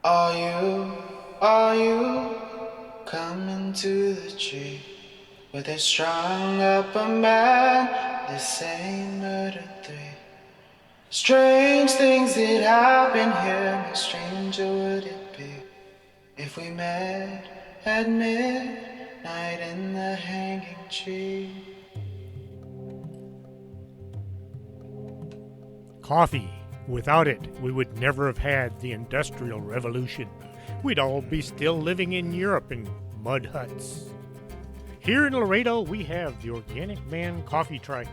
Are you coming to the tree where they strung up a man? They say murder three. Strange things that happen here. How stranger would it be if we met at midnight in the hanging tree? Coffee. Without it, we would never have had the Industrial Revolution. We'd all be still living in Europe in mud huts. Here in Laredo, we have the Organic Man Coffee Trike.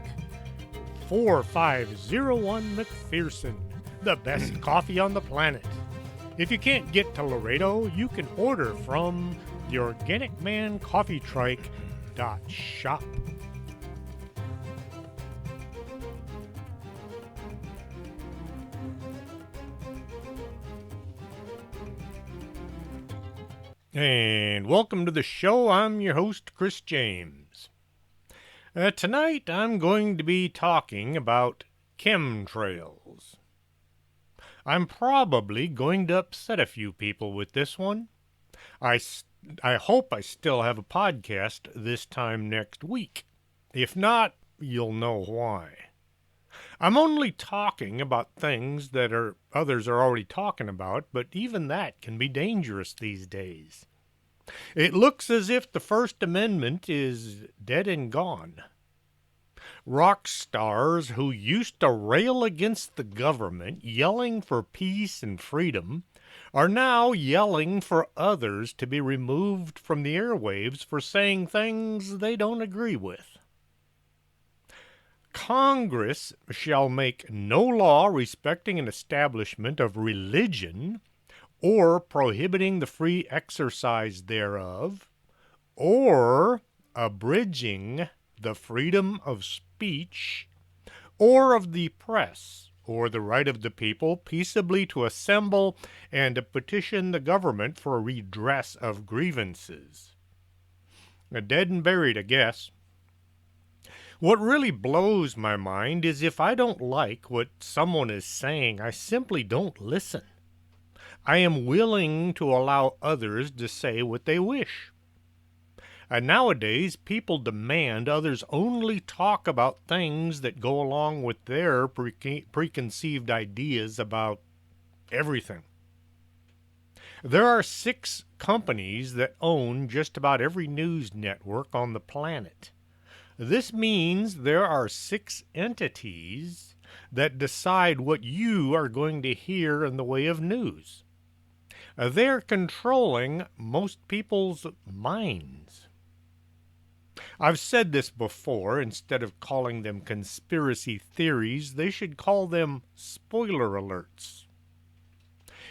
4501 McPherson, the best coffee on the planet. If you can't get to Laredo, you can order from the Organic Man Coffee Trike.shop. And welcome to the show. I'm your host, Chris James. Tonight I'm going to be talking about chemtrails. I'm probably going to upset a few people with this one. I hope I still have a podcast this time next week. If not, you'll know why. I'm only talking about things that others are already talking about, but even that can be dangerous these days. It looks as if the First Amendment is dead and gone. Rock stars who used to rail against the government, yelling for peace and freedom, are now yelling for others to be removed from the airwaves for saying things they don't agree with. Congress shall make no law respecting an establishment of religion, or prohibiting the free exercise thereof, or abridging the freedom of speech, or of the press, or the right of the people peaceably to assemble and to petition the government for a redress of grievances. Dead and buried, I guess. What really blows my mind is if I don't like what someone is saying, I simply don't listen. I am willing to allow others to say what they wish. And nowadays, people demand others only talk about things that go along with their preconceived ideas about everything. There are 6 companies that own just about every news network on the planet. This means there are 6 entities that decide what you are going to hear in the way of news. They're controlling most people's minds. I've said this before. Instead of calling them conspiracy theories, they should call them spoiler alerts.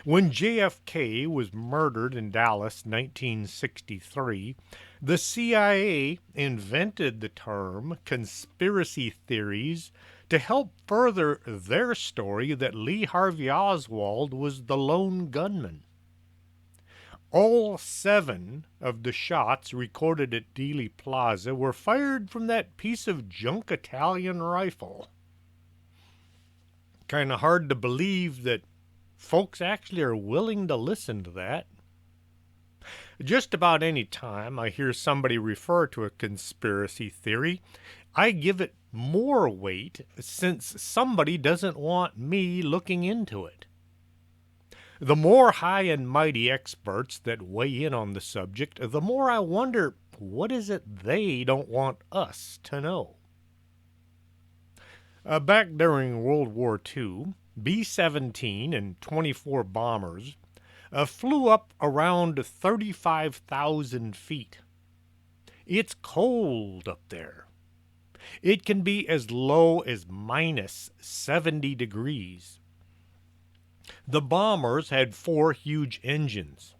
When JFK was murdered in Dallas, 1963, the CIA invented the term conspiracy theories to help further their story that Lee Harvey Oswald was the lone gunman. All 7 of the shots recorded at Dealey Plaza were fired from that piece of junk Italian rifle. Kind of hard to believe that folks actually are willing to listen to that. Just about any time I hear somebody refer to a conspiracy theory, I give it more weight since somebody doesn't want me looking into it. The more high and mighty experts that weigh in on the subject, the more I wonder, what is it they don't want us to know? Back during World War II, B-17 and 24 bombers flew up around 35,000 feet. It's cold up there. It can be as low as minus 70 degrees. The bombers had 4 huge engines.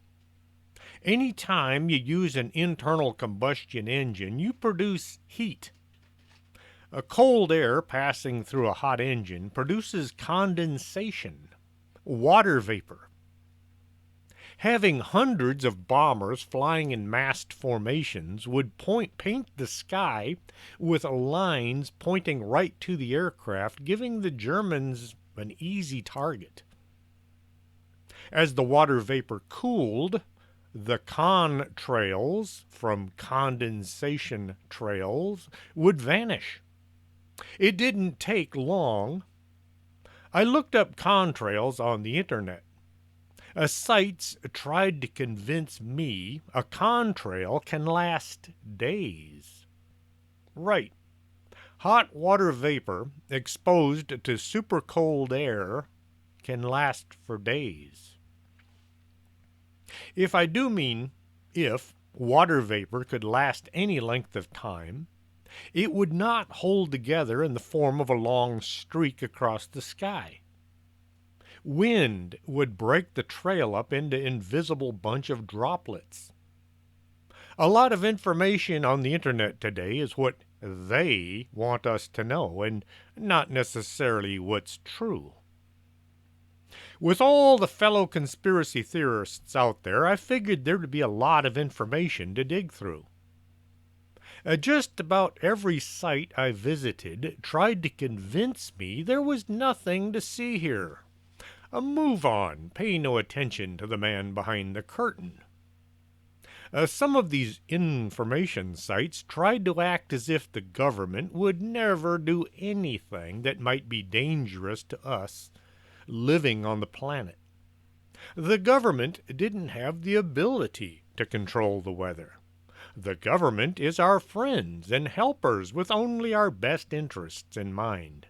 Any time you use an internal combustion engine, you produce heat. A cold air passing through a hot engine produces condensation, water vapor. Having hundreds of bombers flying in massed formations would paint the sky with lines pointing right to the aircraft, giving the Germans an easy target. As the water vapor cooled, the contrails from condensation trails would vanish. It didn't take long. I looked up contrails on the internet. Sites tried to convince me a contrail can last days. Right. Hot water vapor exposed to super cold air can last for days. If I do mean if water vapor could last any length of time, it would not hold together in the form of a long streak across the sky. Wind would break the trail up into invisible bunch of droplets. A lot of information on the internet today is what they want us to know, and not necessarily what's true. With all the fellow conspiracy theorists out there, I figured there would be a lot of information to dig through. Just about every site I visited tried to convince me there was nothing to see here. Move on, pay no attention to the man behind the curtain. Some of these information sites tried to act as if the government would never do anything that might be dangerous to us living on the planet. The government didn't have the ability to control the weather. The government is our friends and helpers with only our best interests in mind.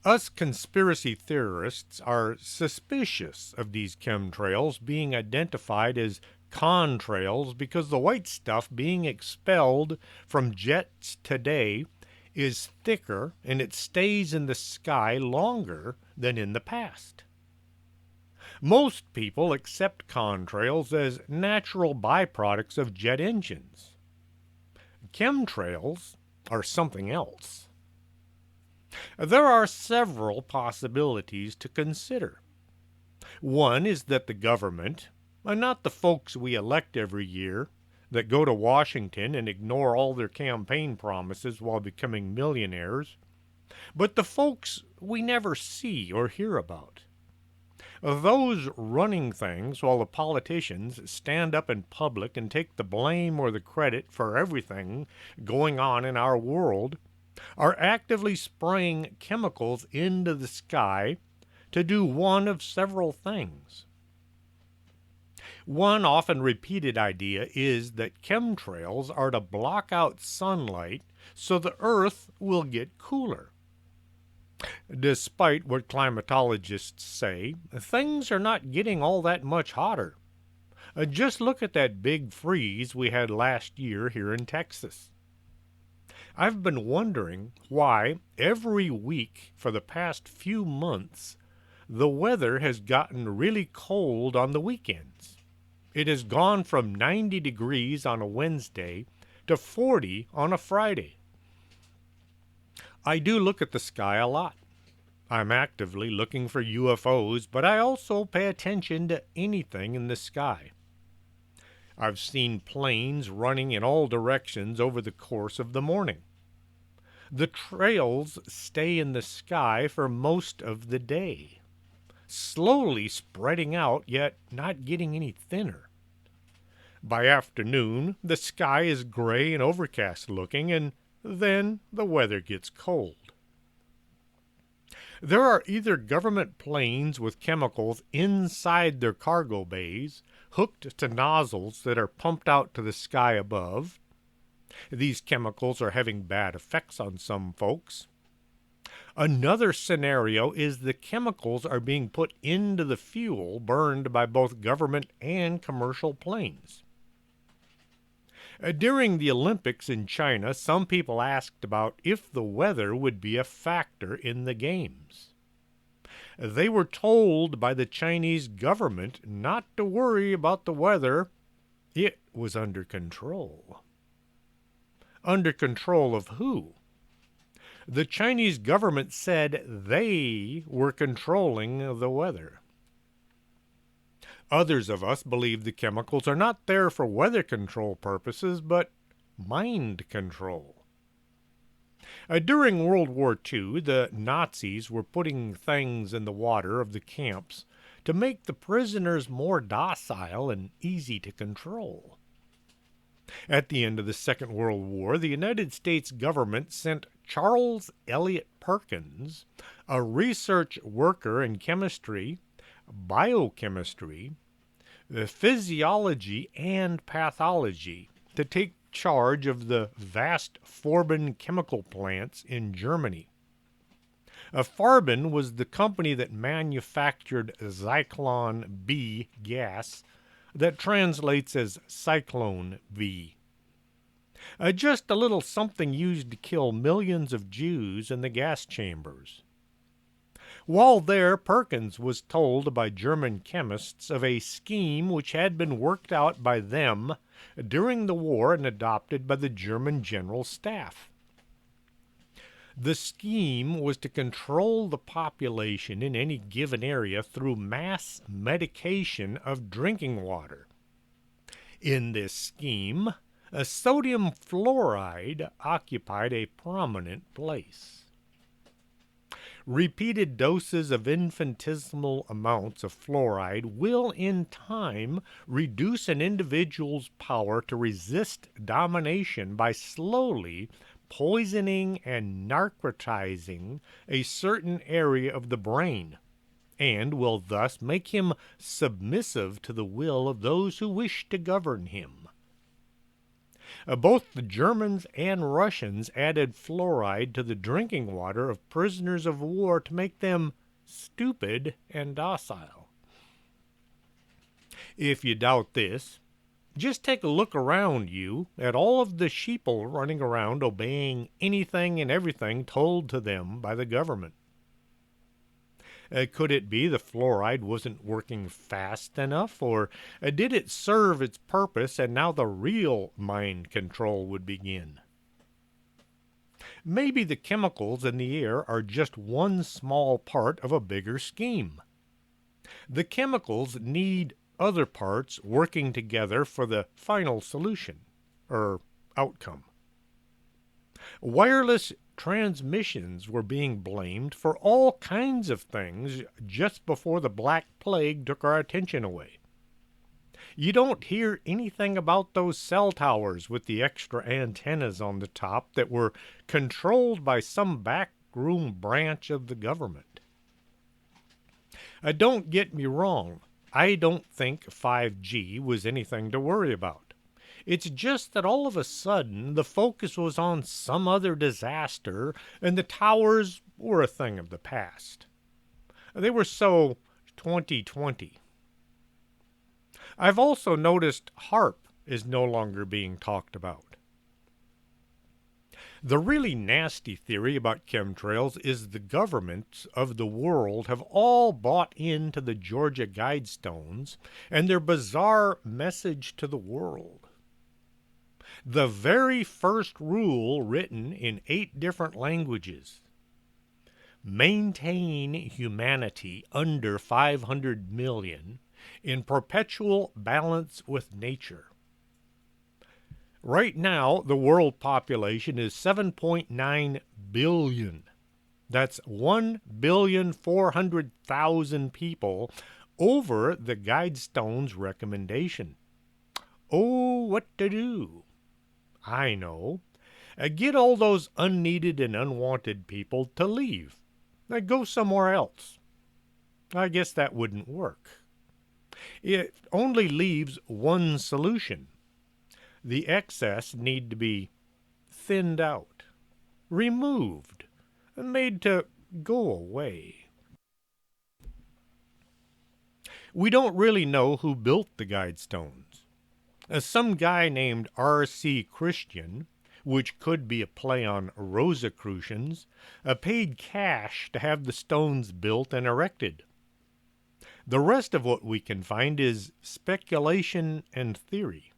Us conspiracy theorists are suspicious of these chemtrails being identified as contrails because the white stuff being expelled from jets today is thicker and it stays in the sky longer than in the past. Most people accept contrails as natural byproducts of jet engines. Chemtrails are something else. There are several possibilities to consider. One is that the government, and not the folks we elect every year that go to Washington and ignore all their campaign promises while becoming millionaires, but the folks we never see or hear about. Those running things while the politicians stand up in public and take the blame or the credit for everything going on in our world are actively spraying chemicals into the sky to do one of several things. One often repeated idea is that chemtrails are to block out sunlight so the Earth will get cooler. Despite what climatologists say, things are not getting all that much hotter. Just look at that big freeze we had last year here in Texas. I've been wondering why every week for the past few months the weather has gotten really cold on the weekends. It has gone from 90 degrees on a Wednesday to 40 on a Friday. I do look at the sky a lot. I'm actively looking for UFOs, but I also pay attention to anything in the sky. I've seen planes running in all directions over the course of the morning. The trails stay in the sky for most of the day, slowly spreading out, yet not getting any thinner. By afternoon, the sky is gray and overcast looking, and then the weather gets cold. There are either government planes with chemicals inside their cargo bays, hooked to nozzles that are pumped out to the sky above. These chemicals are having bad effects on some folks. Another scenario is the chemicals are being put into the fuel burned by both government and commercial planes. During the Olympics in China, some people asked about if the weather would be a factor in the games. They were told by the Chinese government not to worry about the weather. It was under control. Under control of who? The Chinese government said they were controlling the weather. Others of us believe the chemicals are not there for weather control purposes, but mind control. During World War II, the Nazis were putting things in the water of the camps to make the prisoners more docile and easy to control. At the end of the Second World War, the United States government sent Charles Eliot Perkins, a research worker in chemistry, biochemistry, physiology, and pathology, to take charge of the vast Farben chemical plants in Germany. Farben was the company that manufactured Zyklon B gas that translates as Cyclone V. Just a little something used to kill millions of Jews in the gas chambers. While there, Perkins was told by German chemists of a scheme which had been worked out by them during the war and adopted by the German General Staff. The scheme was to control the population in any given area through mass medication of drinking water. In this scheme, sodium fluoride occupied a prominent place. Repeated doses of infinitesimal amounts of fluoride will, in time, reduce an individual's power to resist domination by slowly poisoning and narcotizing a certain area of the brain, and will thus make him submissive to the will of those who wish to govern him. Both the Germans and Russians added fluoride to the drinking water of prisoners of war to make them stupid and docile. If you doubt this, just take a look around you at all of the sheeple running around obeying anything and everything told to them by the government. Could it be the fluoride wasn't working fast enough, or did it serve its purpose and now the real mind control would begin? Maybe the chemicals in the air are just one small part of a bigger scheme. The chemicals need other parts working together for the final solution, or outcome. Wireless transmissions were being blamed for all kinds of things just before the Black Plague took our attention away. You don't hear anything about those cell towers with the extra antennas on the top that were controlled by some backroom branch of the government. Don't get me wrong, I don't think 5G was anything to worry about. It's just that all of a sudden the focus was on some other disaster and the towers were a thing of the past. They were so 2020. I've also noticed HARP is no longer being talked about. The really nasty theory about chemtrails is the governments of the world have all bought into the Georgia Guidestones and their bizarre message to the world. The very first rule written in 8 different languages: maintain humanity under 500 million in perpetual balance with nature. Right now, the world population is 7.9 billion. That's 1,400,000 people over the Guidestones recommendation. Oh, what to do? I know. Get all those unneeded and unwanted people to leave. Go somewhere else. I guess that wouldn't work. It only leaves one solution. The excess need to be thinned out, removed, and made to go away. We don't really know who built the Guidestones. Some guy named R.C. Christian, which could be a play on Rosicrucians, paid cash to have the stones built and erected. The rest of what we can find is speculation and theory.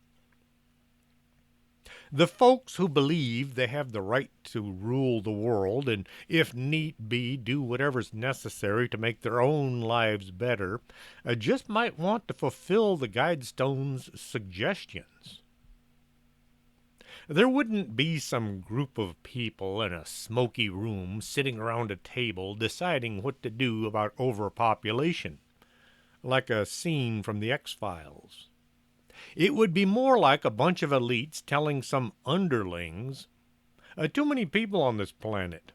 The folks who believe they have the right to rule the world and, if need be, do whatever's necessary to make their own lives better, just might want to fulfill the Guidestone's suggestions. There wouldn't be some group of people in a smoky room sitting around a table deciding what to do about overpopulation. like a scene from the X-Files. It would be more like a bunch of elites telling some underlings, too many people on this planet.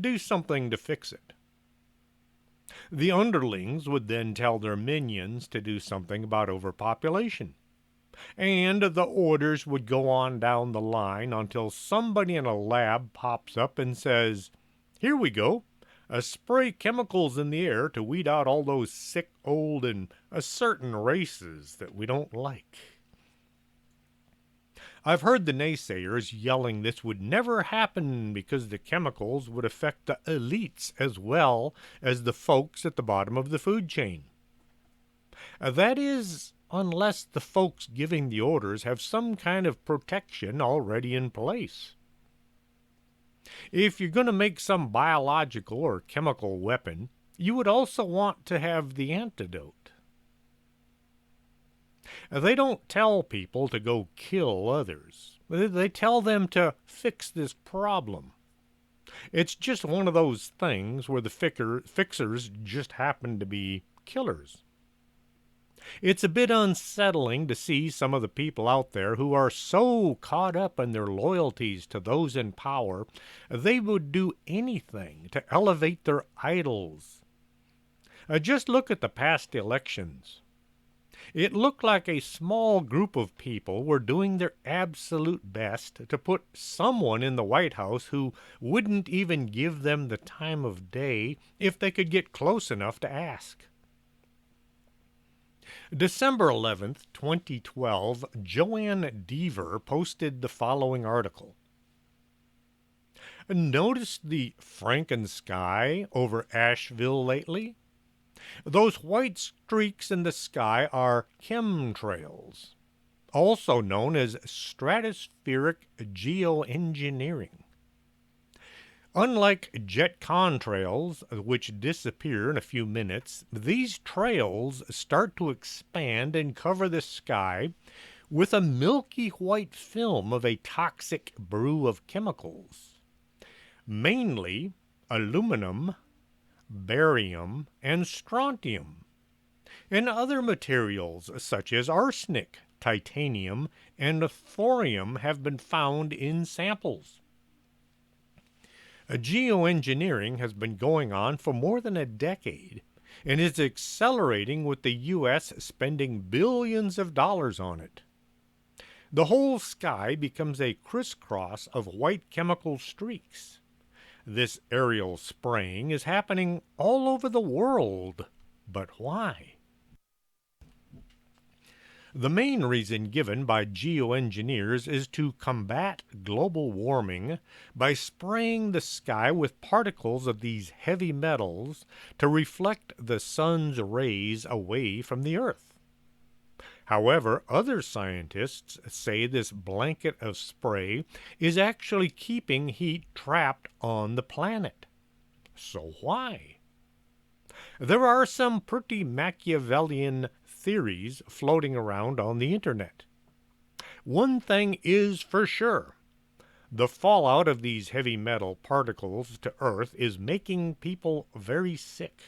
Do something to fix it. The underlings would then tell their minions to do something about overpopulation. And the orders would go on down the line until somebody in a lab pops up and says, "Here we go. Spray chemicals in the air to weed out all those sick, old, and certain races that we don't like." I've heard the naysayers yelling this would never happen because the chemicals would affect the elites as well as the folks at the bottom of the food chain. That is, unless the folks giving the orders have some kind of protection already in place. If you're going to make some biological or chemical weapon, you would also want to have the antidote. They don't tell people to go kill others. They tell them to fix this problem. It's just one of those things where the fixers just happen to be killers. It's a bit unsettling to see some of the people out there who are so caught up in their loyalties to those in power, they would do anything to elevate their idols. Just look at the past elections. It looked like a small group of people were doing their absolute best to put someone in the White House who wouldn't even give them the time of day if they could get close enough to ask. December 11th, 2012, Joanne Deaver posted the following article. Noticed the Frankensky over Asheville lately? Those white streaks in the sky are chemtrails, also known as stratospheric geoengineering. Unlike jet contrails, which disappear in a few minutes, these trails start to expand and cover the sky with a milky white film of a toxic brew of chemicals, mainly aluminum, barium, and strontium, and other materials such as arsenic, titanium, and thorium have been found in samples. Geoengineering has been going on for more than a decade and is accelerating with the U.S. spending billions of dollars on it. The whole sky becomes a crisscross of white chemical streaks. This aerial spraying is happening all over the world. But why? The main reason given by geoengineers is to combat global warming by spraying the sky with particles of these heavy metals to reflect the sun's rays away from the earth. However, other scientists say this blanket of spray is actually keeping heat trapped on the planet. So why? There are some pretty Machiavellian theories floating around on the internet. One thing is for sure. The fallout of these heavy metal particles to Earth is making people very sick.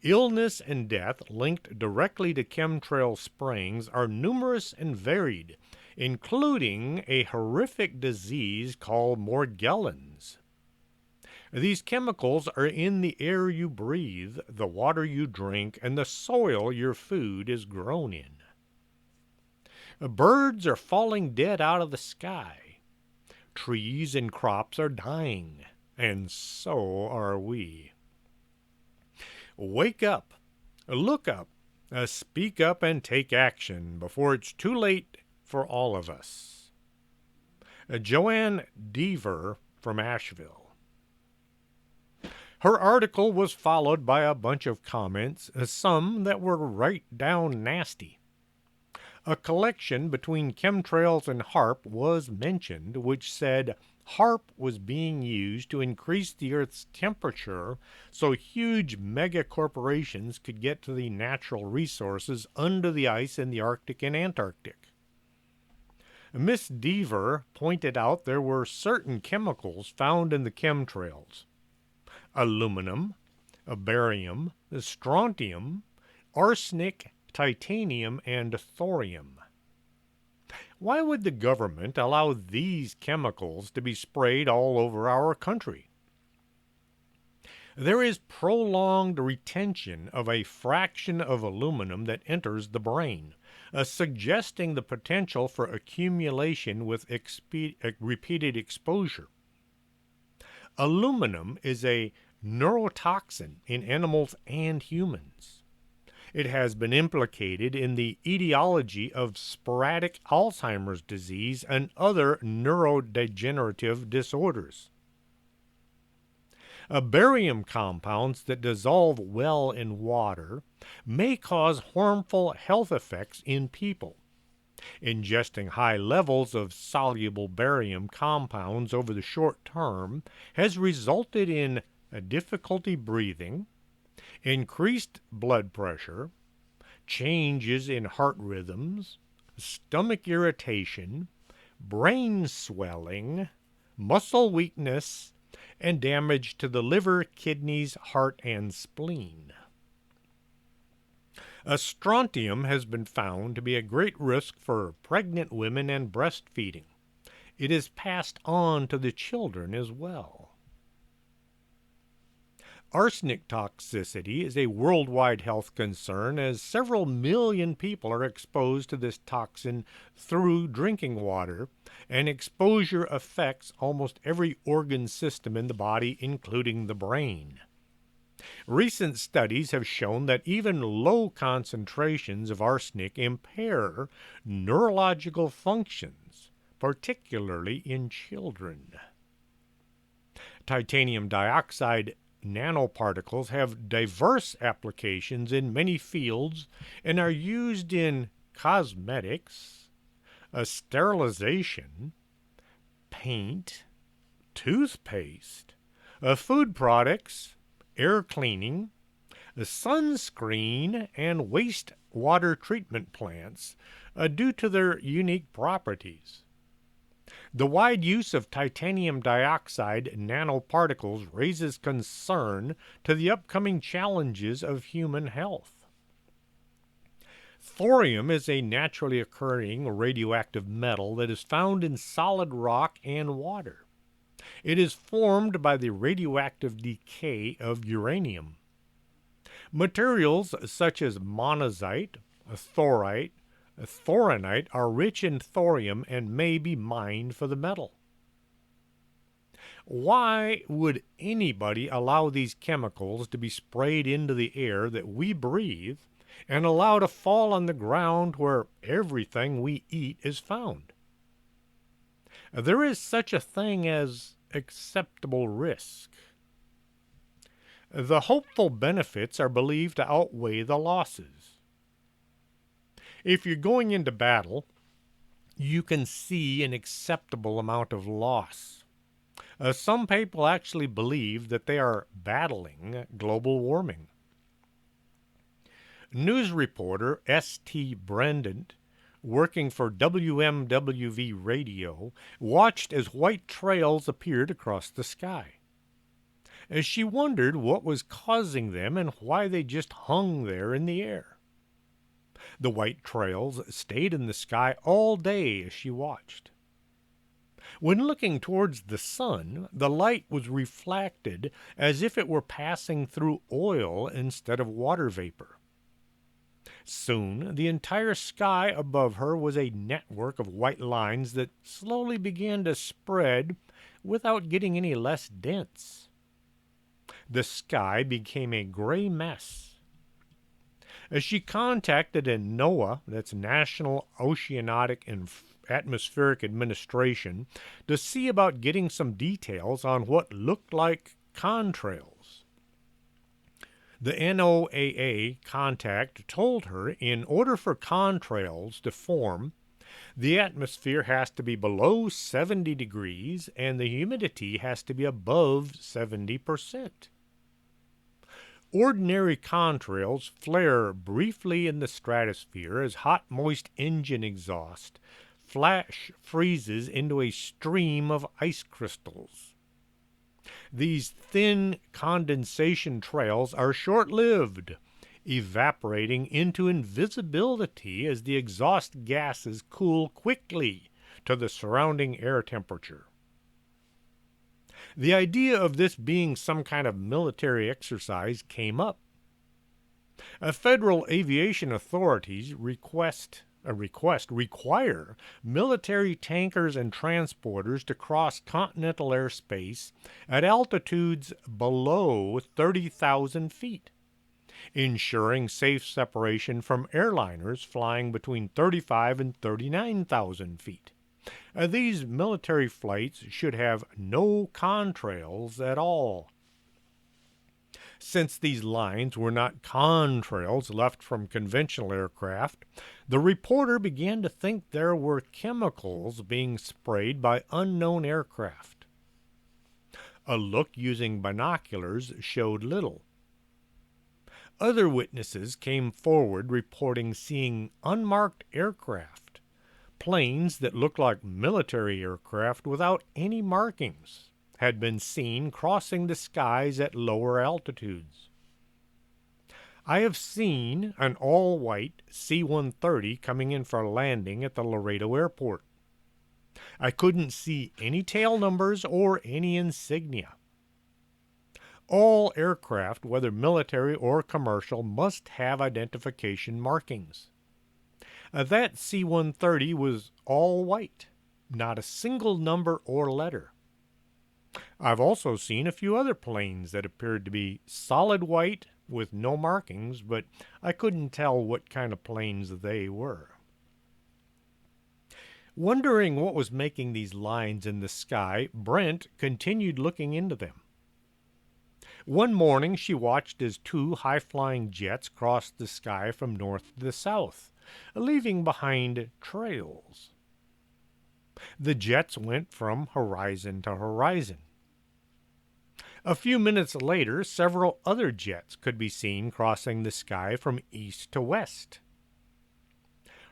Illness and death linked directly to chemtrail sprayings are numerous and varied, including a horrific disease called Morgellons. These chemicals are in the air you breathe, the water you drink, and the soil your food is grown in. Birds are falling dead out of the sky. Trees and crops are dying, and so are we. Wake up, look up, speak up and take action before it's too late for all of us. Joanne Deaver from Asheville. Her article was followed by a bunch of comments, some that were right down nasty. A collection between chemtrails and HAARP was mentioned, which said HAARP was being used to increase the Earth's temperature so huge mega corporations could get to the natural resources under the ice in the Arctic and Antarctic. Miss Deaver pointed out there were certain chemicals found in the chemtrails. Aluminum, barium, strontium, arsenic, titanium, and thorium. Why would the government allow these chemicals to be sprayed all over our country? There is prolonged retention of a fraction of aluminum that enters the brain, suggesting the potential for accumulation with repeated exposure. Aluminum is a neurotoxin in animals and humans. It has been implicated in the etiology of sporadic Alzheimer's disease and other neurodegenerative disorders. Barium compounds that dissolve well in water may cause harmful health effects in people. Ingesting high levels of soluble barium compounds over the short term has resulted in difficulty breathing, increased blood pressure, changes in heart rhythms, stomach irritation, brain swelling, muscle weakness, and damage to the liver, kidneys, heart, and spleen. Strontium has been found to be a great risk for pregnant women and breastfeeding. It is passed on to the children as well. Arsenic toxicity is a worldwide health concern as several million people are exposed to this toxin through drinking water, and exposure affects almost every organ system in the body, including the brain. Recent studies have shown that even low concentrations of arsenic impair neurological functions, particularly in children. Titanium dioxide nanoparticles have diverse applications in many fields and are used in cosmetics, sterilization, paint, toothpaste, food products, air cleaning, sunscreen, and wastewater treatment plants due to their unique properties. The wide use of titanium dioxide nanoparticles raises concern to the upcoming challenges of human health. Thorium is a naturally occurring radioactive metal that is found in solid rock and water. It is formed by the radioactive decay of uranium. Materials such as monazite, thorite, thoronite are rich in thorium and may be mined for the metal. Why would anybody allow these chemicals to be sprayed into the air that we breathe and allow to fall on the ground where everything we eat is found? There is such a thing as acceptable risk. The hopeful benefits are believed to outweigh the losses. If you're going into battle, you can see an acceptable amount of loss. Some people actually believe that they are battling global warming. News reporter S.T. Brendant, working for WMWV Radio, watched as white trails appeared across the sky. As she wondered what was causing them and why they just hung there in the air. The white trails stayed in the sky all day as she watched. When looking towards the sun, the light was reflected as if it were passing through oil instead of water vapor. Soon, the entire sky above her was a network of white lines that slowly began to spread without getting any less dense. The sky became a gray mess. As she contacted a NOAA, that's National Oceanic and Atmospheric Administration, to see about getting some details on what looked like contrails. The NOAA contact told her in order for contrails to form, the atmosphere has to be below 70 degrees and the humidity has to be above 70%. Ordinary contrails flare briefly in the stratosphere as hot, moist engine exhaust flash freezes into a stream of ice crystals. These thin condensation trails are short-lived, evaporating into invisibility as the exhaust gases cool quickly to the surrounding air temperature. The idea of this being some kind of military exercise came up. Federal aviation authorities require military tankers and transporters to cross continental airspace at altitudes below 30,000 feet, ensuring safe separation from airliners flying between 35 and 39,000 feet. These military flights should have no contrails at all. Since these lines were not contrails left from conventional aircraft, the reporter began to think there were chemicals being sprayed by unknown aircraft. A look using binoculars showed little. Other witnesses came forward reporting seeing unmarked aircraft, planes that looked like military aircraft without any markings had been seen crossing the skies at lower altitudes. I have seen an all-white C-130 coming in for a landing at the Laredo airport. I couldn't see any tail numbers or any insignia. All aircraft, whether military or commercial, must have identification markings. That C-130 was all white, not a single number or letter. I've also seen a few other planes that appeared to be solid white with no markings, but I couldn't tell what kind of planes they were. Wondering what was making these lines in the sky, Brent continued looking into them. One morning she watched as two high-flying jets crossed the sky from north to the south, leaving behind trails. The jets went from horizon to horizon. A few minutes later, several other jets could be seen crossing the sky from east to west.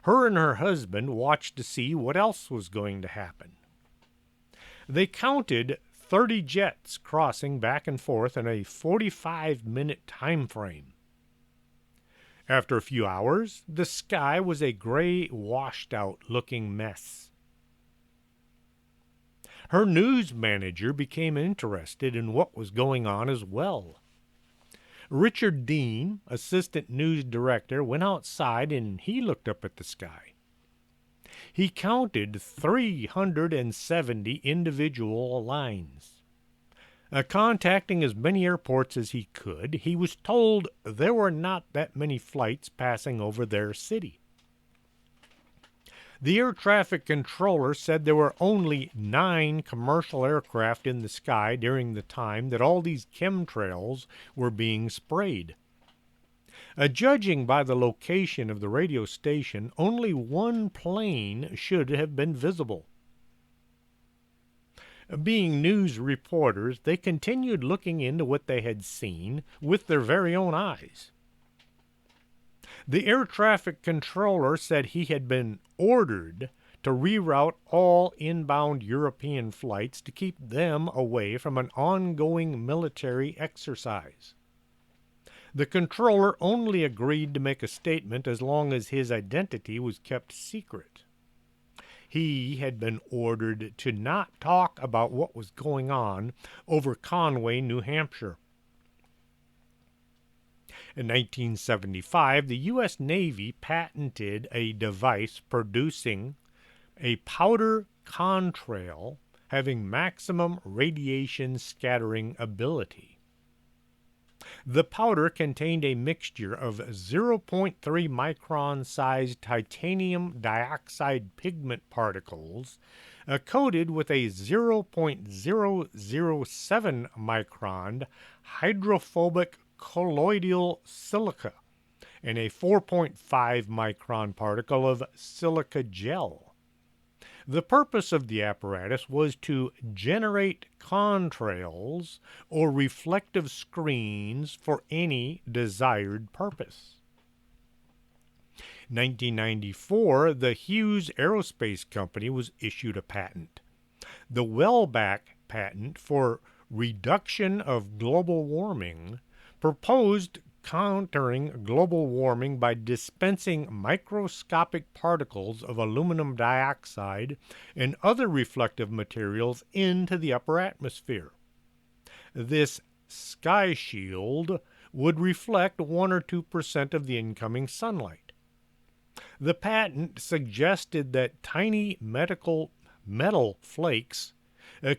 Her and her husband watched to see what else was going to happen. They counted 30 jets crossing back and forth in a 45-minute time frame. After a few hours, the sky was a gray, washed-out-looking mess. Her news manager became interested in what was going on as well. Richard Dean, assistant news director, went outside and he looked up at the sky. He counted 370 individual lines. Contacting as many airports as he could, he was told there were not that many flights passing over their city. The air traffic controller said there were only 9 commercial aircraft in the sky during the time that all these chemtrails were being sprayed. Judging by the location of the radio station, only one plane should have been visible. Being news reporters, they continued looking into what they had seen with their very own eyes. The air traffic controller said he had been ordered to reroute all inbound European flights to keep them away from an ongoing military exercise. The controller only agreed to make a statement as long as his identity was kept secret. He had been ordered to not talk about what was going on over Conway, New Hampshire. In 1975, the U.S. Navy patented a device producing a powder contrail having maximum radiation scattering ability. The powder contained a mixture of 0.3 micron-sized titanium dioxide pigment particles coated with a 0.007 micron hydrophobic colloidal silica and a 4.5 micron particle of silica gel. The purpose of the apparatus was to generate contrails or reflective screens for any desired purpose. 1994, the Hughes Aerospace Company was issued a patent. The Wellback patent for reduction of global warming proposed countering global warming by dispensing microscopic particles of aluminum dioxide and other reflective materials into the upper atmosphere. This sky shield would reflect 1 or 2% of the incoming sunlight. The patent suggested that tiny metal flakes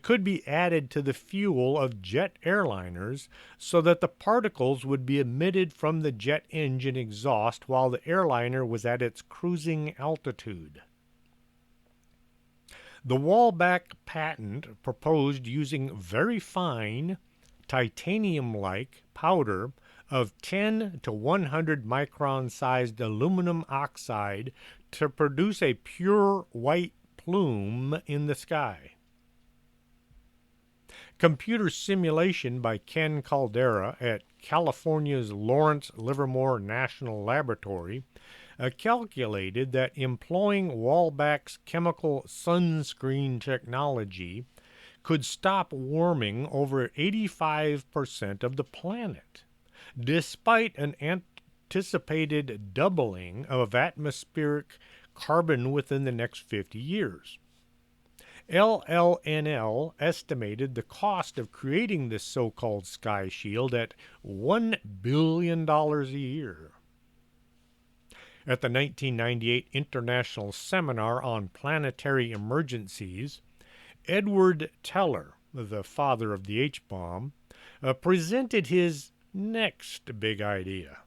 could be added to the fuel of jet airliners so that the particles would be emitted from the jet engine exhaust while the airliner was at its cruising altitude. The Walbach patent proposed using very fine, titanium-like powder of 10 to 100 micron sized aluminum oxide to produce a pure white plume in the sky. Computer simulation by Ken Caldera at California's Lawrence Livermore National Laboratory calculated that employing Walbach's chemical sunscreen technology could stop warming over 85% of the planet, despite an anticipated doubling of atmospheric carbon within the next 50 years. LLNL estimated the cost of creating this so-called sky shield at $1 billion a year. At the 1998 International Seminar on Planetary Emergencies, Edward Teller, the father of the H-bomb, presented his next big idea.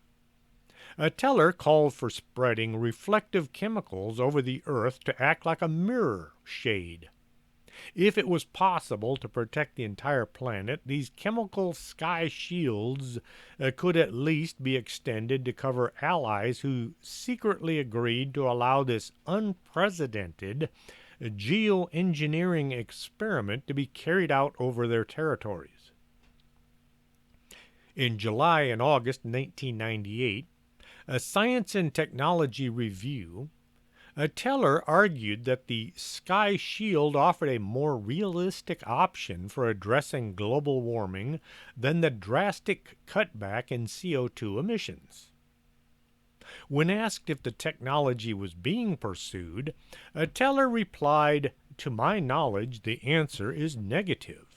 Teller called for spreading reflective chemicals over the Earth to act like a mirror shade. If it was possible to protect the entire planet, these chemical sky shields could at least be extended to cover allies who secretly agreed to allow this unprecedented geoengineering experiment to be carried out over their territories. In July and August 1998, a Science and Technology Review, Teller argued that the sky shield offered a more realistic option for addressing global warming than the drastic cutback in CO2 emissions. When asked if the technology was being pursued, Teller replied, "To my knowledge, the answer is negative.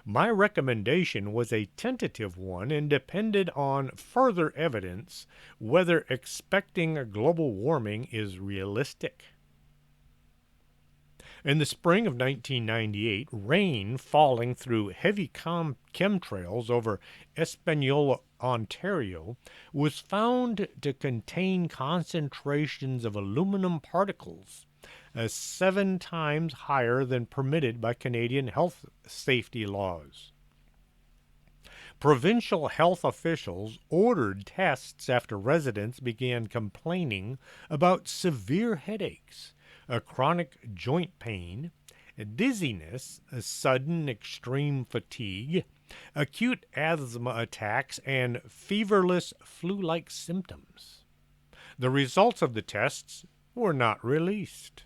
My recommendation was a tentative one and depended on further evidence whether expecting global warming is realistic." In the spring of 1998, rain falling through heavy chemtrails over Espanola, Ontario, was found to contain concentrations of aluminum particles 7 times higher than permitted by Canadian health safety laws. Provincial health officials ordered tests after residents began complaining about severe headaches, chronic joint pain, dizziness, sudden extreme fatigue, acute asthma attacks, and feverless flu-like symptoms. The results of the tests were not released.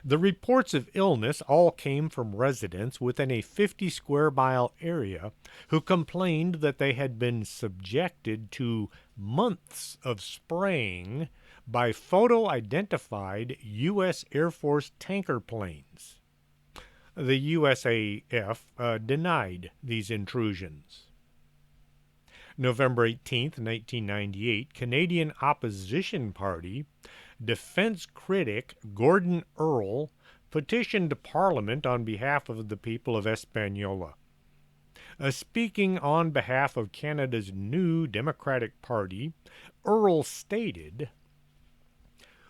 The reports of illness all came from residents within a 50 square mile area who complained that they had been subjected to months of spraying by photo-identified U.S. Air Force tanker planes. The USAF denied these intrusions. November 18, 1998, Canadian opposition party defense critic Gordon Earl petitioned Parliament on behalf of the people of Espanola. Speaking on behalf of Canada's new Democratic Party, Earl stated,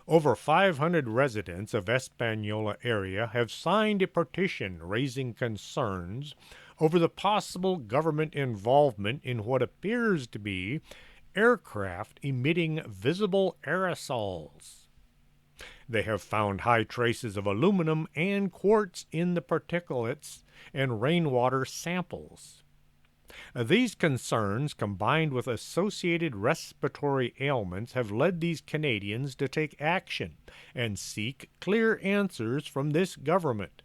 "Over 500 residents of Espanola area have signed a petition raising concerns over the possible government involvement in what appears to be aircraft emitting visible aerosols. They have found high traces of aluminum and quartz in the particulates and rainwater samples. These concerns, combined with associated respiratory ailments, have led these Canadians to take action and seek clear answers from this government.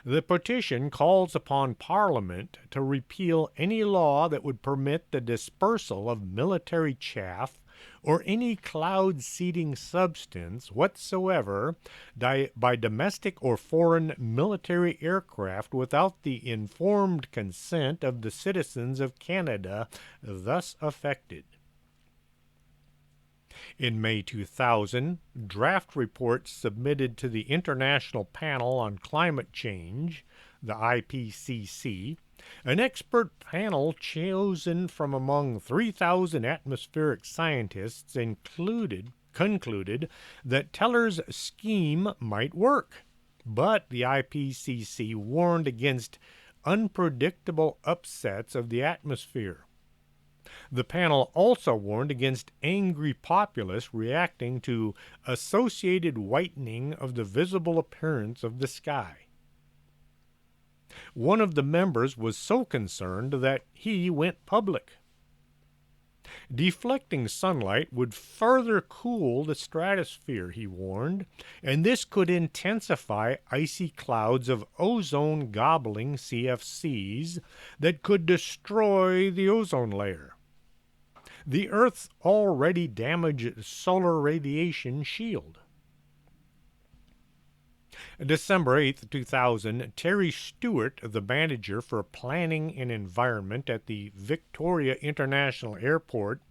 The petition calls upon Parliament to repeal any law that would permit the dispersal of military chaff or any cloud-seeding substance whatsoever by domestic or foreign military aircraft without the informed consent of the citizens of Canada thus affected. In May 2000, draft reports submitted to the International Panel on Climate Change, the IPCC, an expert panel chosen from among 3,000 atmospheric scientists concluded that Teller's scheme might work, but the IPCC warned against unpredictable upsets of the atmosphere. The panel also warned against angry populace reacting to associated whitening of the visible appearance of the sky. One of the members was so concerned that he went public. Deflecting sunlight would further cool the stratosphere, he warned, and this could intensify icy clouds of ozone-gobbling CFCs that could destroy the ozone layer, the Earth's already damaged solar radiation shield. December 8, 2000, Terry Stewart, the manager for planning and environment at the Victoria International Airport,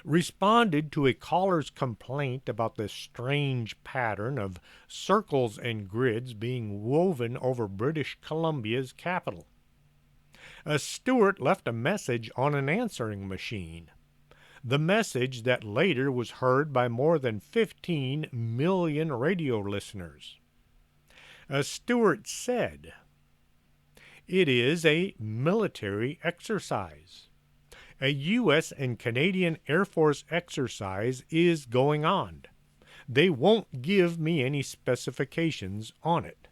responded to a caller's complaint about the strange pattern of circles and grids being woven over British Columbia's capital. Stewart left a message on an answering machine. The message that later was heard by more than 15 million radio listeners. Stewart said, "It is a military exercise. A U.S. and Canadian Air Force exercise is going on. They won't give me any specifications on it."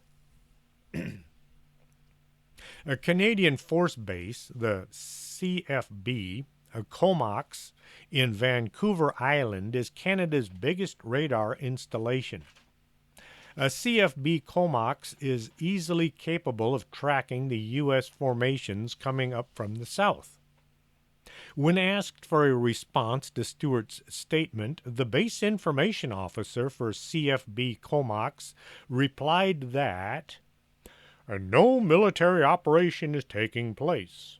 A Canadian force base, the CFB, Comox, in Vancouver Island, is Canada's biggest radar installation. A CFB Comox is easily capable of tracking the U.S. formations coming up from the south. When asked for a response to Stewart's statement, the base information officer for CFB Comox replied that no military operation is taking place.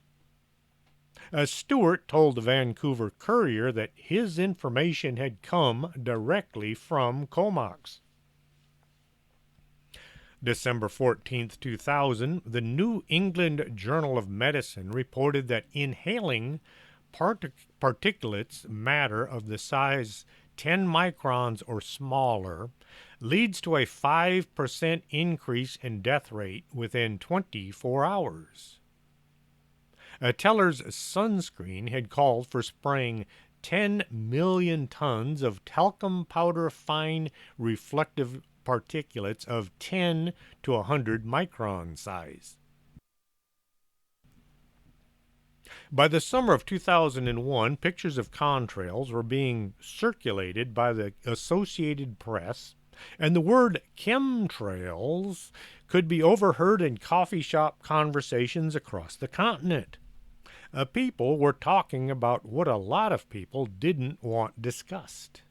Stewart told the Vancouver Courier that his information had come directly from Comox. December 14, 2000, the New England Journal of Medicine reported that inhaling particulates matter of the size 10 microns or smaller leads to a 5% increase in death rate within 24 hours. Teller's sunscreen had called for spraying 10 million tons of talcum powder fine reflective particulates of 10 to 100 micron size. By the summer of 2001, pictures of contrails were being circulated by the Associated Press, and the word chemtrails could be overheard in coffee shop conversations across the continent. People were talking about what a lot of people didn't want discussed.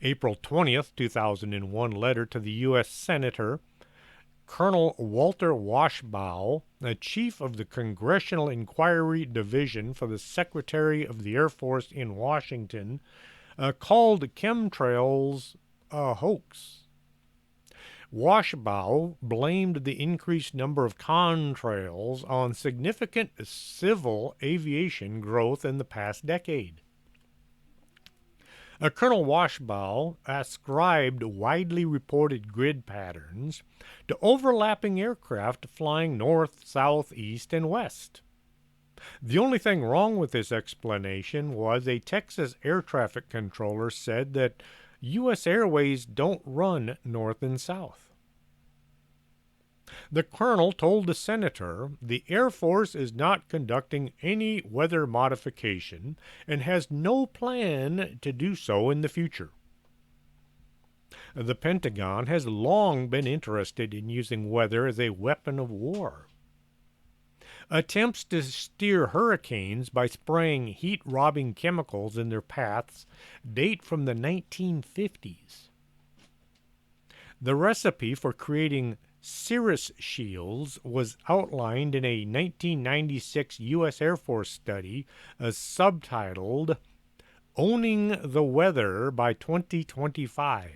April 20th, 2001 letter to the U.S. Senator Colonel Walter Washbaugh, the chief of the Congressional Inquiry Division for the Secretary of the Air Force in Washington, called chemtrails a hoax. Washbaugh blamed the increased number of contrails on significant civil aviation growth in the past decade. Colonel Washbaugh ascribed widely reported grid patterns to overlapping aircraft flying north, south, east, and west. The only thing wrong with this explanation was a Texas air traffic controller said that U.S. Airways don't run north and south. The colonel told the senator the Air Force is not conducting any weather modification and has no plan to do so in the future. The Pentagon has long been interested in using weather as a weapon of war. Attempts to steer hurricanes by spraying heat-robbing chemicals in their paths date from the 1950s. The recipe for creating cirrus shields was outlined in a 1996 U.S. Air Force study subtitled Owning the Weather by 2025.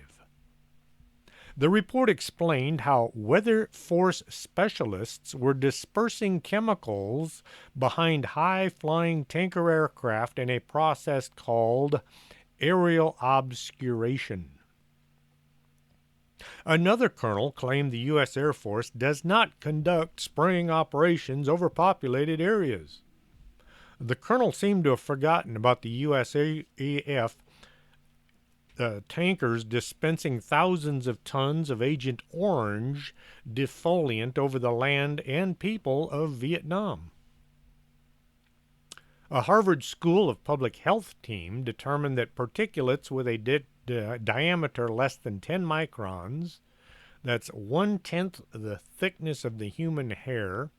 The report explained how weather force specialists were dispersing chemicals behind high-flying tanker aircraft in a process called aerial obscuration. Another colonel claimed the U.S. Air Force does not conduct spraying operations over populated areas. The colonel seemed to have forgotten about the USAF tankers dispensing thousands of tons of Agent Orange defoliant over the land and people of Vietnam. A Harvard School of Public Health team determined that particulates with a diameter less than 10 microns, that's 1/10 the thickness of the human hair,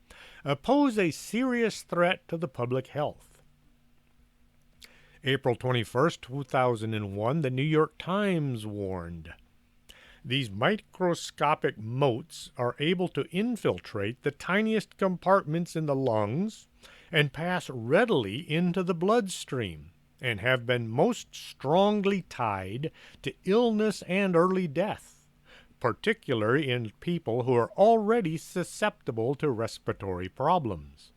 pose a serious threat to the public health. April 21st, 2001, the New York Times warned, these microscopic motes are able to infiltrate the tiniest compartments in the lungs and pass readily into the bloodstream, and have been most strongly tied to illness and early death, particularly in people who are already susceptible to respiratory problems.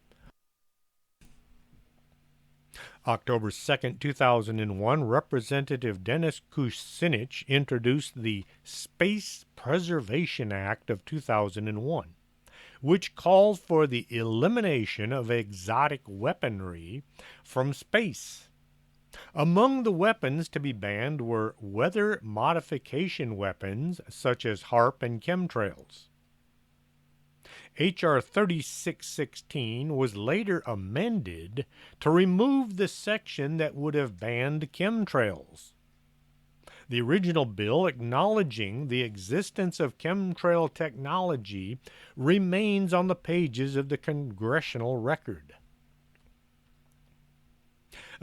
October 2, 2001, Representative Dennis Kucinich introduced the Space Preservation Act of 2001, which calls for the elimination of exotic weaponry from space. Among the weapons to be banned were weather modification weapons such as HARP and chemtrails. H.R. 3616 was later amended to remove the section that would have banned chemtrails. The original bill acknowledging the existence of chemtrail technology remains on the pages of the congressional record.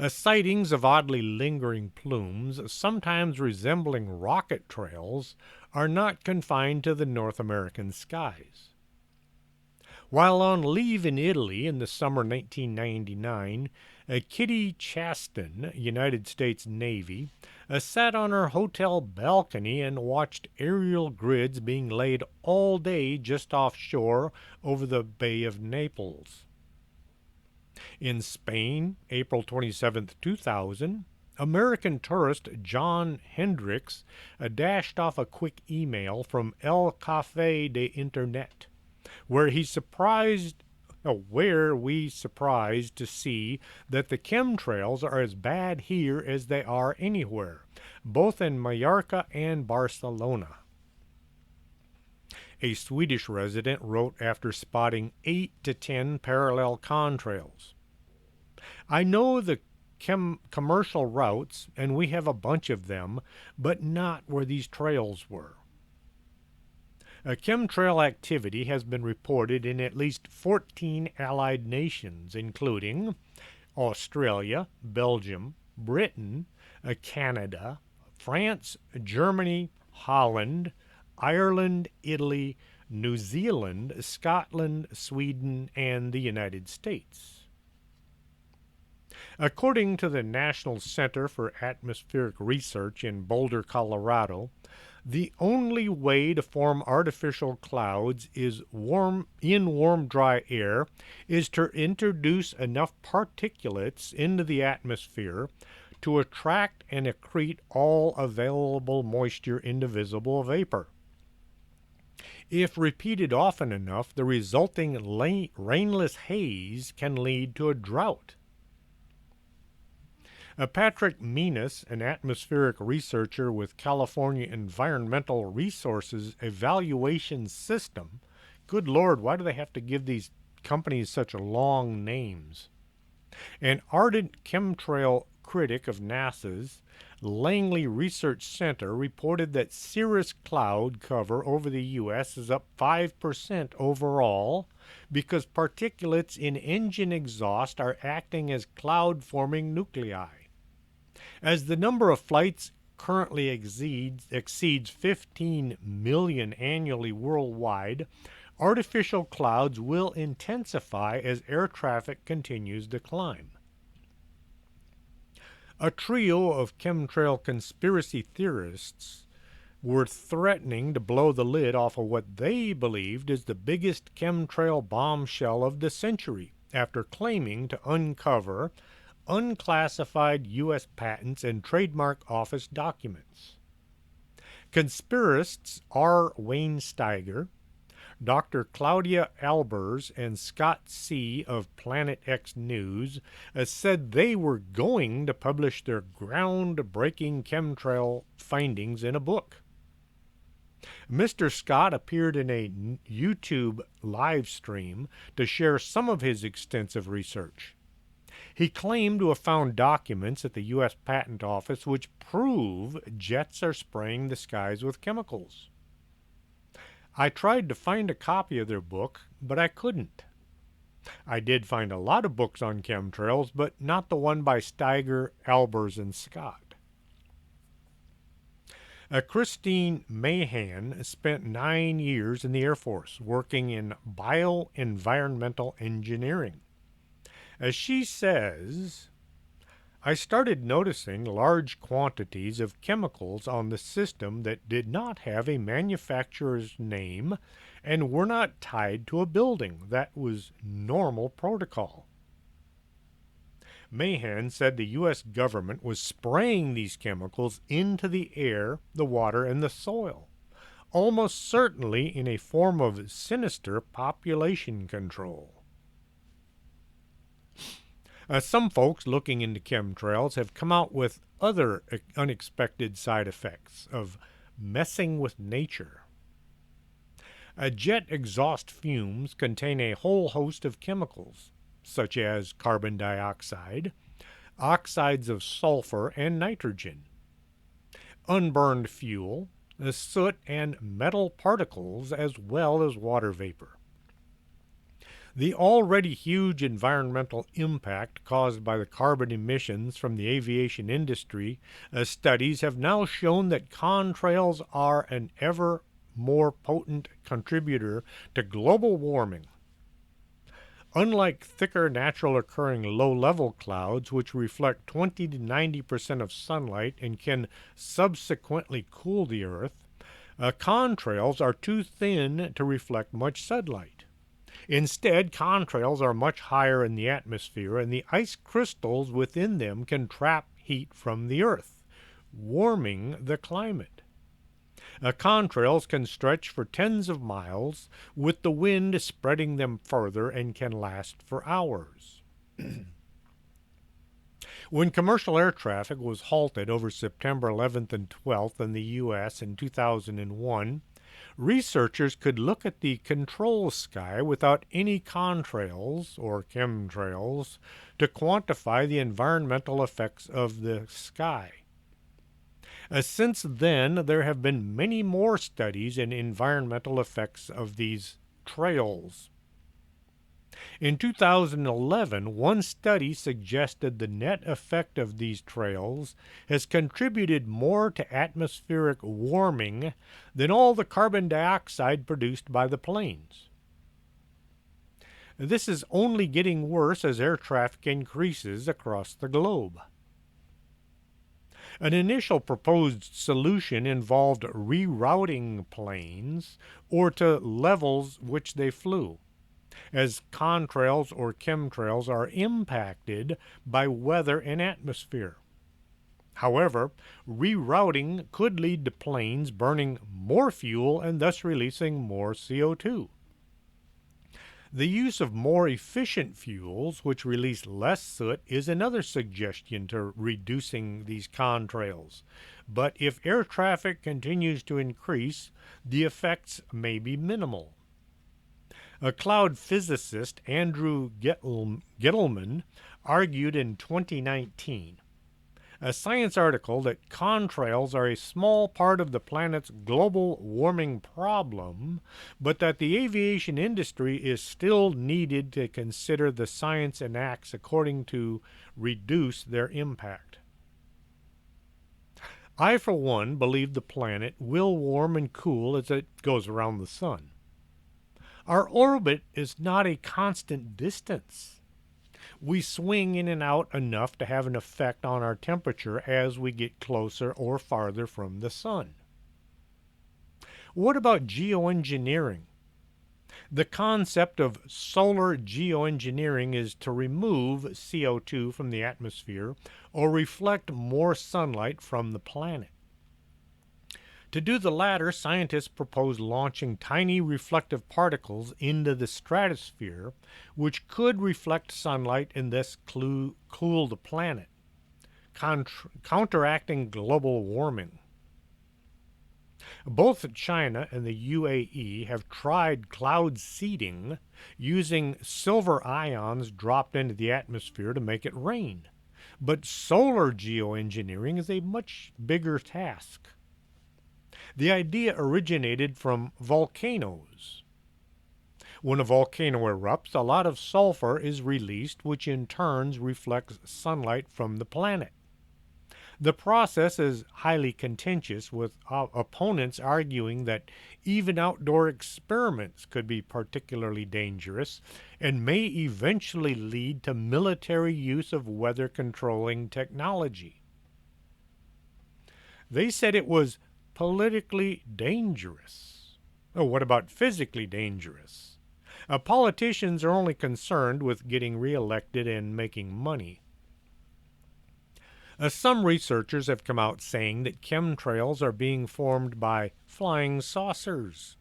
Sightings of oddly lingering plumes, sometimes resembling rocket trails, are not confined to the North American skies. While on leave in Italy in the summer 1999, Kitty Chaston, United States Navy, sat on her hotel balcony and watched aerial grids being laid all day just offshore over the Bay of Naples. In Spain, April 27, 2000, American tourist John Hendricks dashed off a quick email from El Café de Internet, where we surprised to see that the chemtrails are as bad here as they are anywhere, both in Mallorca and Barcelona. A Swedish resident wrote after spotting 8 to 10 parallel contrails. I know the commercial routes, and we have a bunch of them, but not where these trails were. Chemtrail activity has been reported in at least 14 allied nations, including Australia, Belgium, Britain, Canada, France, Germany, Holland, Ireland, Italy, New Zealand, Scotland, Sweden, and the United States. According to the National Center for Atmospheric Research in Boulder, Colorado, the only way to form artificial clouds in warm, dry air is to introduce enough particulates into the atmosphere to attract and accrete all available moisture into visible vapor. If repeated often enough, the resulting rainless haze can lead to a drought. Patrick Menas, an atmospheric researcher with California Environmental Resources Evaluation System, good Lord, why do they have to give these companies such long names? An ardent chemtrail critic of NASA's Langley Research Center reported that cirrus cloud cover over the U.S. is up 5% overall because particulates in engine exhaust are acting as cloud-forming nuclei. As the number of flights currently exceeds 15 million annually worldwide, artificial clouds will intensify as air traffic continues to climb. A trio of chemtrail conspiracy theorists were threatening to blow the lid off of what they believed is the biggest chemtrail bombshell of the century after claiming to uncover unclassified U.S. patents and trademark office documents. Conspiracists R. Wayne Steiger, Dr. Claudia Albers, and Scott C. of Planet X News said they were going to publish their groundbreaking chemtrail findings in a book. Mr. Scott appeared in a YouTube live stream to share some of his extensive research. He claimed to have found documents at the U.S. Patent Office which prove jets are spraying the skies with chemicals. I tried to find a copy of their book, but I couldn't. I did find a lot of books on chemtrails, but not the one by Steiger, Albers, and Scott. Christine Mahan spent 9 years in the Air Force working in bioenvironmental engineering. As she says, I started noticing large quantities of chemicals on the system that did not have a manufacturer's name and were not tied to a building. That was normal protocol. Mahan said the U.S. government was spraying these chemicals into the air, the water, and the soil, almost certainly in a form of sinister population control. Some folks looking into chemtrails have come out with other unexpected side effects of messing with nature. Jet exhaust fumes contain a whole host of chemicals, such as carbon dioxide, oxides of sulfur, and nitrogen. Unburned fuel, soot, and metal particles, as well as water vapor. The already huge environmental impact caused by the carbon emissions from the aviation industry, studies have now shown that contrails are an ever more potent contributor to global warming. Unlike thicker natural occurring low-level clouds, which reflect 20 to 90% of sunlight and can subsequently cool the Earth, contrails are too thin to reflect much sunlight. Instead, contrails are much higher in the atmosphere, and the ice crystals within them can trap heat from the Earth, warming the climate. Contrails can stretch for tens of miles, with the wind spreading them further, and can last for hours. When commercial air traffic was halted over September 11th and 12th in the U.S. in 2001, researchers could look at the control sky without any contrails or chemtrails to quantify the environmental effects of the sky. Since then, there have been many more studies in environmental effects of these trails. In 2011, one study suggested the net effect of these trails has contributed more to atmospheric warming than all the carbon dioxide produced by the planes. This is only getting worse as air traffic increases across the globe. An initial proposed solution involved rerouting planes or to levels which they flew, as contrails or chemtrails are impacted by weather and atmosphere. However, rerouting could lead to planes burning more fuel and thus releasing more CO2. The use of more efficient fuels, which release less soot, is another suggestion to reducing these contrails. But if air traffic continues to increase, the effects may be minimal. A cloud physicist, Andrew Gettleman, argued in 2019, a science article that contrails are a small part of the planet's global warming problem, but that the aviation industry is still needed to consider the science enacts according to reduce their impact. I, for one, believe the planet will warm and cool as it goes around the sun. Our orbit is not a constant distance. We swing in and out enough to have an effect on our temperature as we get closer or farther from the sun. What about geoengineering? The concept of solar geoengineering is to remove CO2 from the atmosphere or reflect more sunlight from the planet. To do the latter, scientists propose launching tiny reflective particles into the stratosphere, which could reflect sunlight and thus cool the planet, counteracting global warming. Both China and the UAE have tried cloud seeding using silver ions dropped into the atmosphere to make it rain. But solar geoengineering is a much bigger task. The idea originated from volcanoes. When a volcano erupts, a lot of sulfur is released, which in turn reflects sunlight from the planet. The process is highly contentious, with opponents arguing that even outdoor experiments could be particularly dangerous and may eventually lead to military use of weather controlling technology. They said it was politically dangerous. Oh, what about physically dangerous? Politicians are only concerned with getting reelected and making money. Some researchers have come out saying that chemtrails are being formed by flying saucers.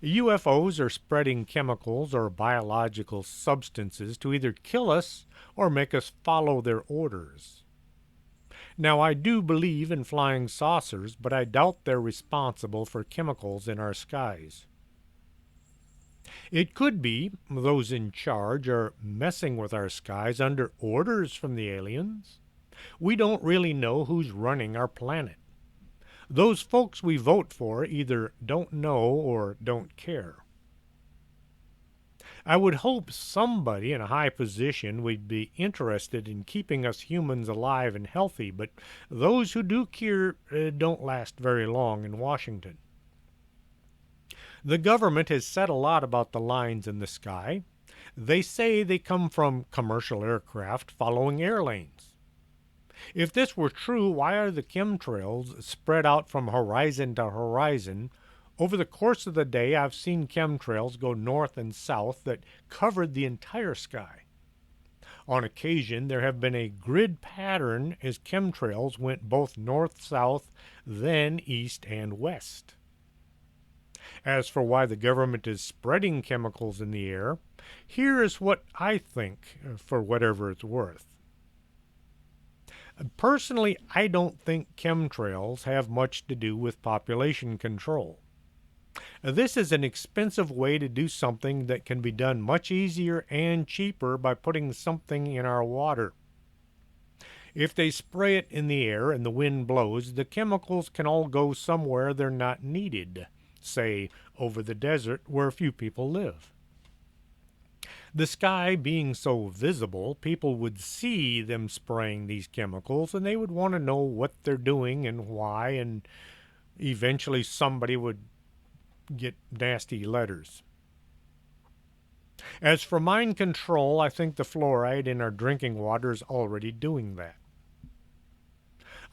UFOs are spreading chemicals or biological substances to either kill us or make us follow their orders. Now, I do believe in flying saucers, but I doubt they're responsible for chemicals in our skies. It could be those in charge are messing with our skies under orders from the aliens. We don't really know who's running our planet. Those folks we vote for either don't know or don't care. I would hope somebody in a high position would be interested in keeping us humans alive and healthy, but those who do care don't last very long in Washington. The government has said a lot about the lines in the sky. They say they come from commercial aircraft following air lanes. If this were true, why are the chemtrails spread out from horizon to horizon? Over the course of the day, I've seen chemtrails go north and south that covered the entire sky. On occasion, there have been a grid pattern as chemtrails went both north-south, then east and west. As for why the government is spreading chemicals in the air, here is what I think, for whatever it's worth. Personally, I don't think chemtrails have much to do with population control. This is an expensive way to do something that can be done much easier and cheaper by putting something in our water. If they spray it in the air and the wind blows, the chemicals can all go somewhere they're not needed, say over the desert where few people live. The sky being so visible, people would see them spraying these chemicals and they would want to know what they're doing and why, and eventually somebody would get nasty letters. As for mind control, I think the fluoride in our drinking water is already doing that.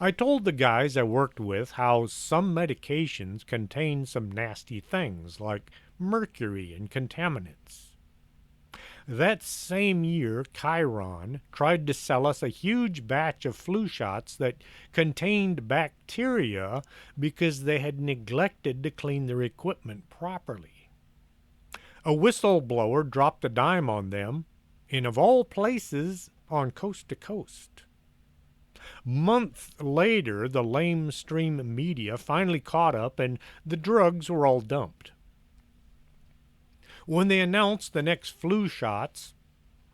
I told the guys I worked with how some medications contain some nasty things like mercury and contaminants. That same year, Chiron tried to sell us a huge batch of flu shots that contained bacteria because they had neglected to clean their equipment properly. A whistleblower dropped a dime on them, and of all places, on Coast to Coast. Months later, the lamestream media finally caught up and the drugs were all dumped. When they announced the next flu shots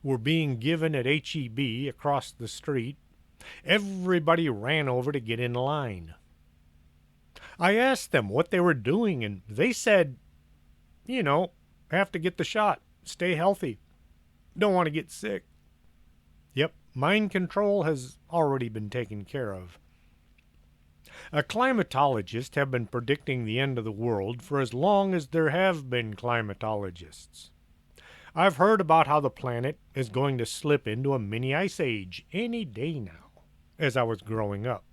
were being given at HEB across the street, Everybody ran over to get in line. I asked them what they were doing, and they said, you know, have to get the shot, stay healthy, don't want to get sick. Yep, mind control has already been taken care of. Climatologists have been predicting the end of the world for as long as there have been climatologists. I've heard about how the planet is going to slip into a mini ice age any day now, as I was growing up.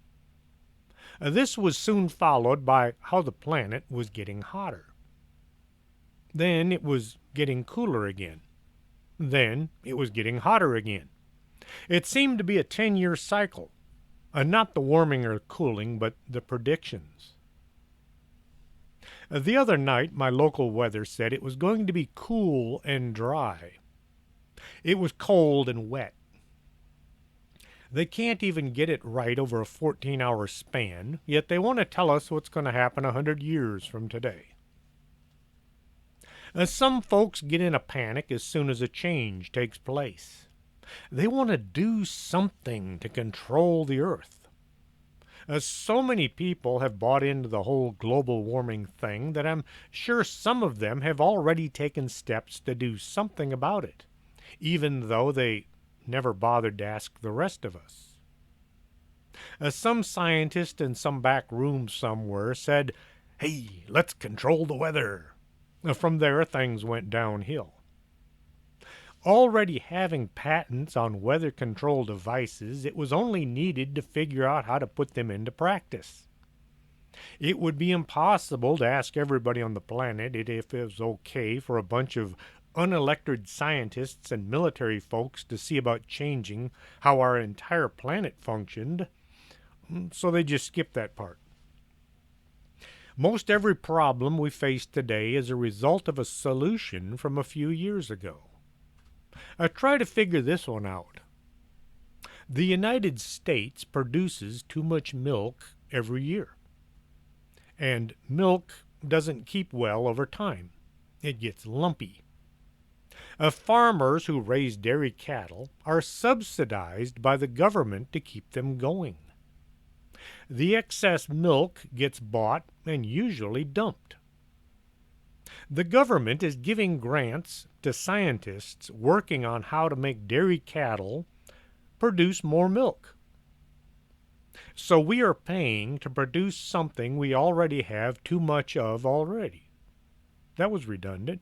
This was soon followed by how the planet was getting hotter. Then it was getting cooler again. Then it was getting hotter again. It seemed to be a 10-year cycle. Not the warming or cooling, but the predictions. The other night, my local weather said it was going to be cool and dry. It was cold and wet. They can't even get it right over a 14-hour span, yet they want to tell us what's going to happen 100 years from today. Some folks get in a panic as soon as a change takes place. They want to do something to control the earth. So many people have bought into the whole global warming thing that I'm sure some of them have already taken steps to do something about it, even though they never bothered to ask the rest of us. Some scientist in some back room somewhere said, "Hey, let's control the weather." From there, things went downhill. Already having patents on weather control devices, it was only needed to figure out how to put them into practice. It would be impossible to ask everybody on the planet if it was okay for a bunch of unelected scientists and military folks to see about changing how our entire planet functioned, so they just skipped that part. Most every problem we face today is a result of a solution from a few years ago. Try to figure this one out. The United States produces too much milk every year. And milk doesn't keep well over time. It gets lumpy. Farmers who raise dairy cattle are subsidized by the government to keep them going. The excess milk gets bought and usually dumped. The government is giving grants to scientists working on how to make dairy cattle produce more milk. So we are paying to produce something we already have too much of already. That was redundant.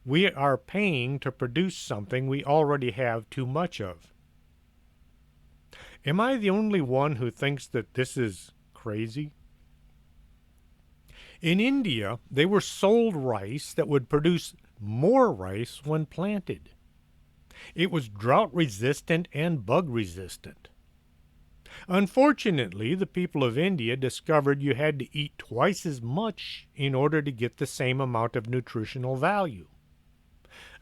We are paying to produce something we already have too much of. Am I the only one who thinks that this is crazy? In India, they were sold rice that would produce more rice when planted. It was drought resistant and bug resistant. Unfortunately, the people of India discovered you had to eat twice as much in order to get the same amount of nutritional value.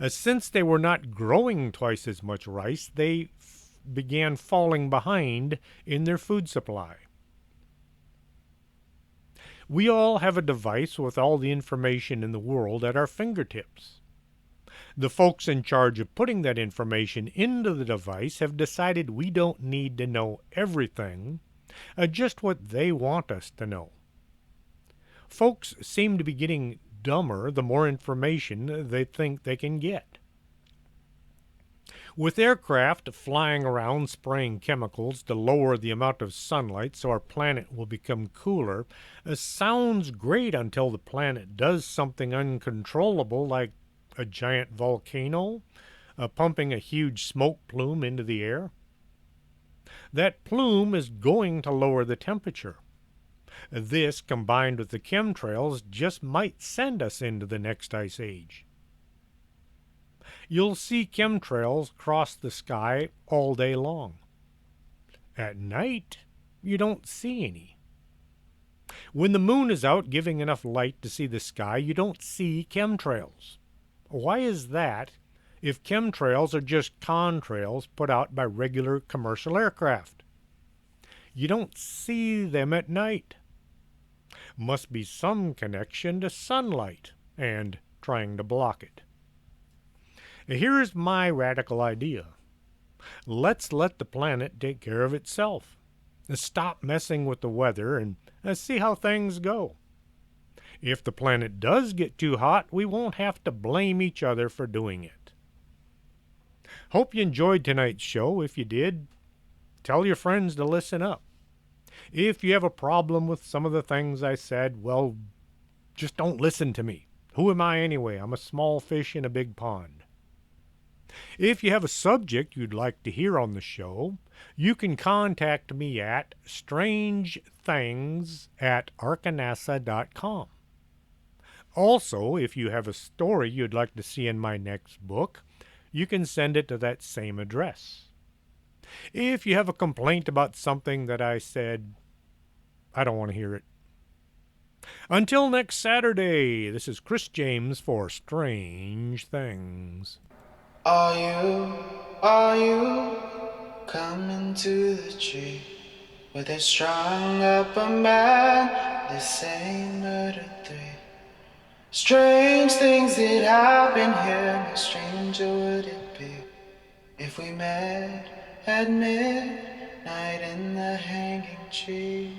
Since they were not growing twice as much rice, they began falling behind in their food supply. We all have a device with all the information in the world at our fingertips. The folks in charge of putting that information into the device have decided we don't need to know everything, just what they want us to know. Folks seem to be getting dumber the more information they think they can get. With aircraft flying around spraying chemicals to lower the amount of sunlight so our planet will become cooler, sounds great until the planet does something uncontrollable like a giant volcano, pumping a huge smoke plume into the air. That plume is going to lower the temperature. This, combined with the chemtrails, just might send us into the next ice age. You'll see chemtrails cross the sky all day long. At night, you don't see any. When the moon is out giving enough light to see the sky, you don't see chemtrails. Why is that if chemtrails are just contrails put out by regular commercial aircraft? You don't see them at night. Must be some connection to sunlight and trying to block it. Here's my radical idea. Let's let the planet take care of itself. Stop messing with the weather and see how things go. If the planet does get too hot, we won't have to blame each other for doing it. Hope you enjoyed tonight's show. If you did, tell your friends to listen up. If you have a problem with some of the things I said, well, just don't listen to me. Who am I anyway? I'm a small fish in a big pond. If you have a subject you'd like to hear on the show, you can contact me at strangethings@arcanasa.com. Also, if you have a story you'd like to see in my next book, you can send it to that same address. If you have a complaint about something that I said, I don't want to hear it. Until next Saturday, this is Chris James for Strange Things. Are you coming to the tree where they strung up a man? They say murder three. Strange things that happen here, no stranger would it be if we met at midnight in the hanging tree.